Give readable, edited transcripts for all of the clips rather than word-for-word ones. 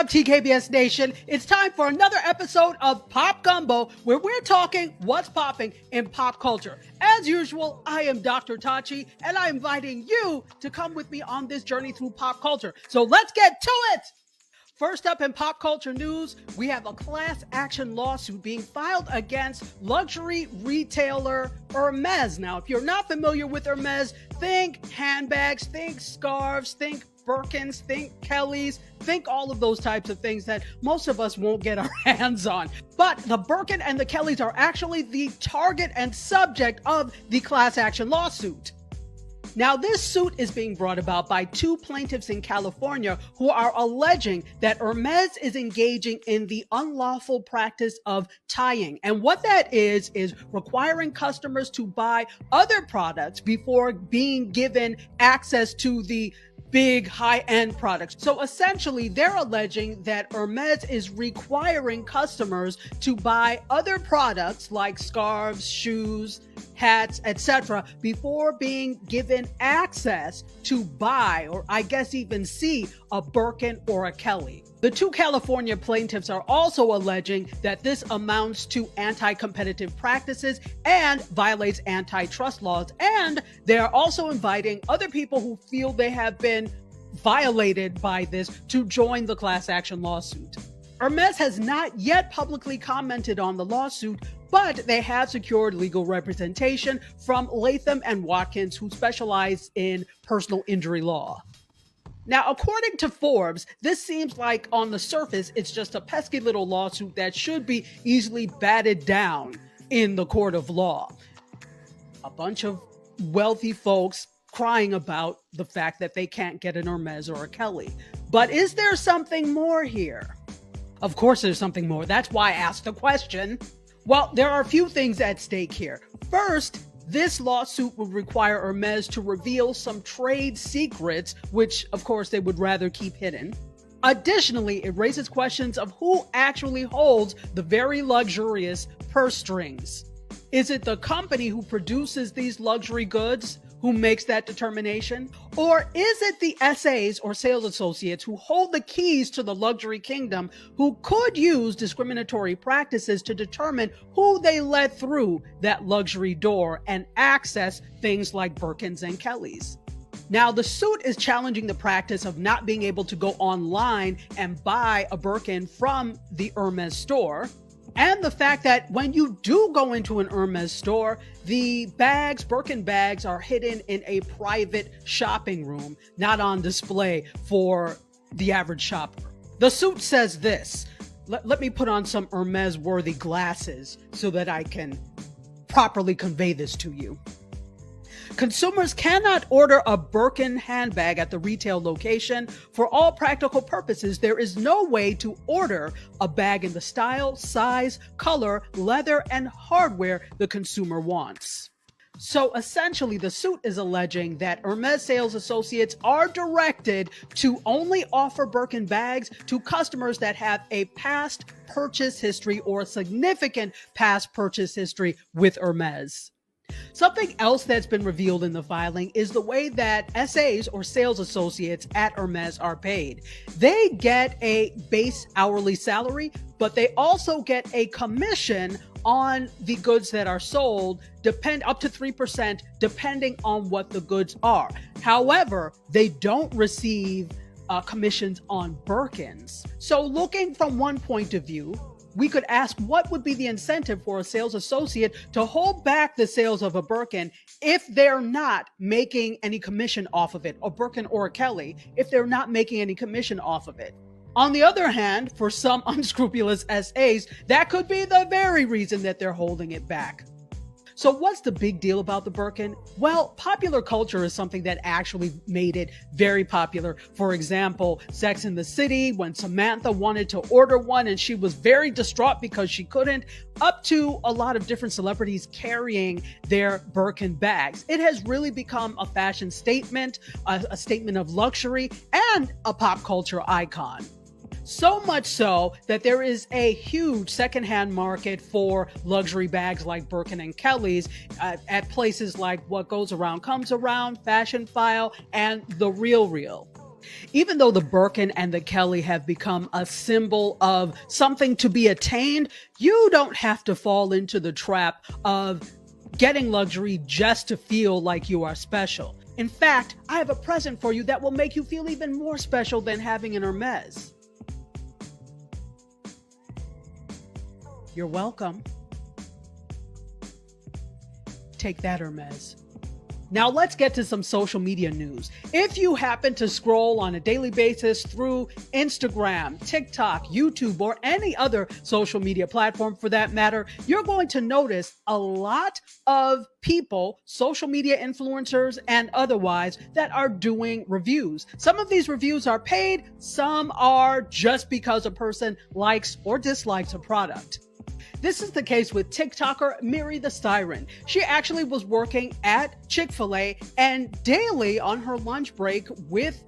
up, TKBS Nation? It's time for another episode of Pop Gumbo, where we're talking what's popping in pop culture. As usual, I am Dr. Tachi, and I'm inviting you to come with me on this journey through pop culture. So let's get to it! First up in pop culture news, we have a class action lawsuit being filed against luxury retailer Hermes. Now, if you're not familiar with Hermes, think handbags, think scarves, think Birkins, think Kellys, think all of those types of things that most of us won't get our hands on. But the Birkin and the Kellys are actually the target and subject of the class action lawsuit. Now, this suit is being brought about by two plaintiffs in California who are alleging that Hermes is engaging in the unlawful practice of tying. And what that is requiring customers to buy other products before being given access to the big high-end products. So essentially, they're alleging that Hermes is requiring customers to buy other products like scarves, shoes, hats, etc. before being given access to buy, or I guess even see, a Birkin or a Kelly. The two California plaintiffs are also alleging that this amounts to anti-competitive practices and violates antitrust laws, and they are also inviting other people who feel they have been violated by this to join the class action lawsuit. Hermes has not yet publicly commented on the lawsuit, but they have secured legal representation from Latham & Watkins, who specialize in personal injury law. Now, according to Forbes, this seems like on the surface, it's just a pesky little lawsuit that should be easily batted down in the court of law. A bunch of wealthy folks crying about the fact that they can't get an Hermes or a Kelly. But is there something more here? Of course there's something more. That's why I asked the question. Well, there are a few things at stake here. First, this lawsuit would require Hermes to reveal some trade secrets, which of course they would rather keep hidden. Additionally, it raises questions of who actually holds the very luxurious purse strings. Is it the company who produces these luxury goods who makes that determination? Or is it the SAs or sales associates who hold the keys to the luxury kingdom who could use discriminatory practices to determine who they let through that luxury door and access things like Birkins and Kellys? Now, the suit is challenging the practice of not being able to go online and buy a Birkin from the Hermes store, and the fact that when you do go into an Hermes store, the bags, Birkin bags, are hidden in a private shopping room, not on display for the average shopper. The suit says this. Let me put on some Hermes-worthy glasses so that I can properly convey this to you. Consumers cannot order a Birkin handbag at the retail location. For all practical purposes, there is no way to order a bag in the style, size, color, leather, and hardware the consumer wants. So essentially, the suit is alleging that Hermes sales associates are directed to only offer Birkin bags to customers that have a past purchase history or a significant past purchase history with Hermes. Something else that's been revealed in the filing is the way that SAs or sales associates at Hermes are paid. They get a base hourly salary, but they also get a commission on the goods that are sold, up to 3%, depending on what the goods are. However, they don't receive commissions on Birkins. So looking from one point of view, we could ask, what would be the incentive for a sales associate to hold back the sales of a Birkin if they're not making any commission off of it, a Birkin or a Kelly, if they're not making any commission off of it? On the other hand, for some unscrupulous SAs, that could be the very reason that they're holding it back. So what's the big deal about the Birkin? Well, popular culture is something that actually made it very popular. For example, Sex and the City, when Samantha wanted to order one and she was very distraught because she couldn't, up to a lot of different celebrities carrying their Birkin bags. It has really become a fashion statement, a statement of luxury, and a pop culture icon. So much so that there is a huge secondhand market for luxury bags like Birkin and Kellys at places like What Goes Around Comes Around, Fashion File, and The Real Real. Even though the Birkin and the Kelly have become a symbol of something to be attained, you don't have to fall into the trap of getting luxury just to feel like you are special. In fact, I have a present for you that will make you feel even more special than having an Hermes. You're welcome. Take that, Hermes. Now let's get to some social media news. If you happen to scroll on a daily basis through Instagram, TikTok, YouTube, or any other social media platform for that matter, you're going to notice a lot of people, social media influencers and otherwise, that are doing reviews. Some of these reviews are paid, some are just because a person likes or dislikes a product. This is the case with TikToker Miri the Siren. She actually was working at Chick-fil-A and daily on her lunch break with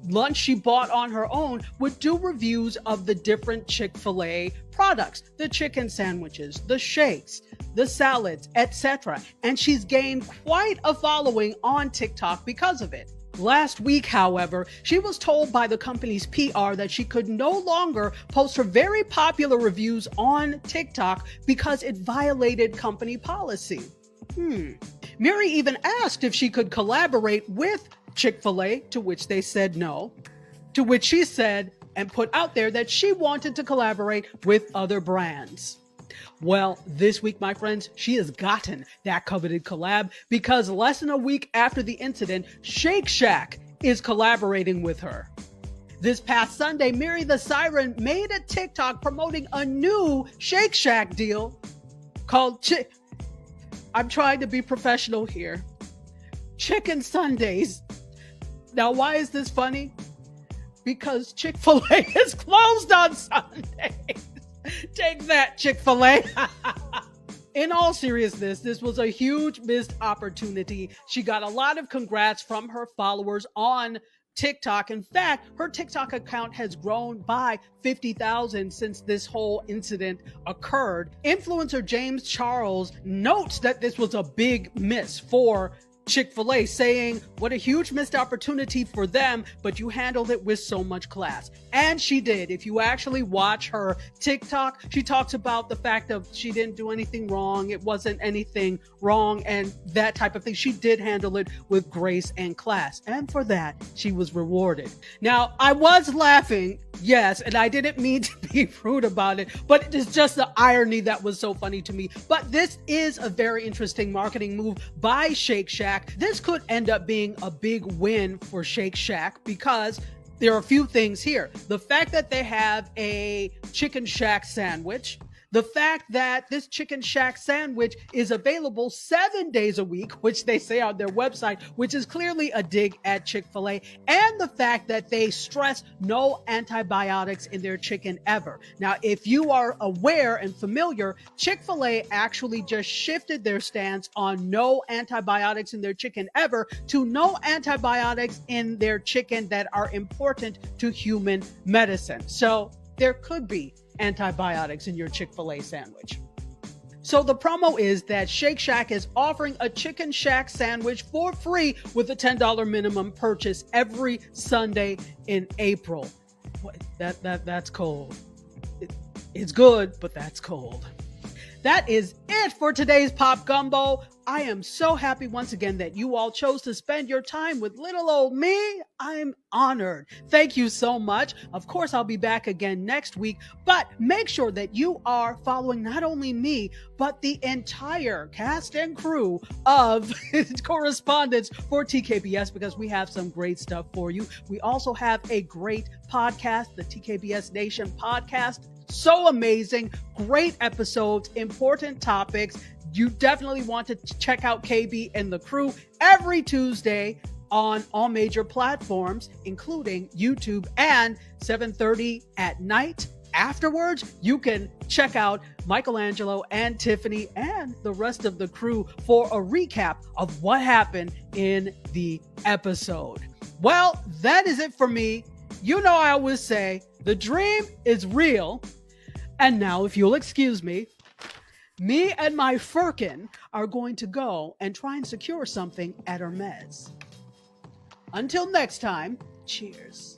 lunch she bought on her own would do reviews of the different Chick-fil-A products, the chicken sandwiches, the shakes, the salads, etc. And she's gained quite a following on TikTok because of it. Last week, however, she was told by the company's PR that she could no longer post her very popular reviews on TikTok because it violated company policy. Miri even asked if she could collaborate with Chick-fil-A, to which they said no, to which she said and put out there that she wanted to collaborate with other brands. Well, this week, my friends, she has gotten that coveted collab because less than a week after the incident, Shake Shack is collaborating with her. This past Sunday, Miri the Siren made a TikTok promoting a new Shake Shack deal called I'm trying to be professional here. Chicken Sundays. Now, why is this funny? Because Chick-fil-A is closed on Sundays. Take that, Chick-fil-A. In all seriousness, this was a huge missed opportunity. She got a lot of congrats from her followers on TikTok. In fact, her TikTok account has grown by 50,000 since this whole incident occurred. Influencer James Charles notes that this was a big miss for Chick-fil-A, saying, what a huge missed opportunity for them, but you handled it with so much class. And she did. If you actually watch her TikTok, she talks about the fact of she didn't do anything wrong. It wasn't anything wrong and that type of thing. She did handle it with grace and class. And for that, she was rewarded. Now, I was laughing, yes, and I didn't mean to be rude about it, but it is just the irony that was so funny to me. But this is a very interesting marketing move by Shake Shack. This could end up being a big win for Shake Shack because there are a few things here. The fact that they have a Chicken Shack sandwich, the fact that this Chicken Shack sandwich is available 7 days a week, which they say on their website, which is clearly a dig at Chick-fil-A, and the fact that they stress no antibiotics in their chicken ever. Now, if you are aware and familiar, Chick-fil-A actually just shifted their stance on no antibiotics in their chicken ever to no antibiotics in their chicken that are important to human medicine. So there could be antibiotics in your Chick-fil-A sandwich. So the promo is that Shake Shack is offering a Chicken Shack sandwich for free with a $10 minimum purchase every Sunday in April. That's cold. It's good, but that's cold. That is it for today's Pop Gumbo. I am so happy once again that you all chose to spend your time with little old me. I'm honored. Thank you so much. Of course, I'll be back again next week, but make sure that you are following not only me, but the entire cast and crew of correspondents for TKBS because we have some great stuff for you. We also have a great podcast, the TKBS Nation podcast. So amazing, great episodes, important topics. You definitely want to check out KB and the crew every Tuesday on all major platforms, including YouTube, and 7:30 at night. Afterwards, you can check out Michelangelo and Tiffany and the rest of the crew for a recap of what happened in the episode. Well, that is it for me. You know, I always say the dream is real. And now, if you'll excuse me and my Firkin are going to go and try and secure something at Hermes. Until next time, Cheers.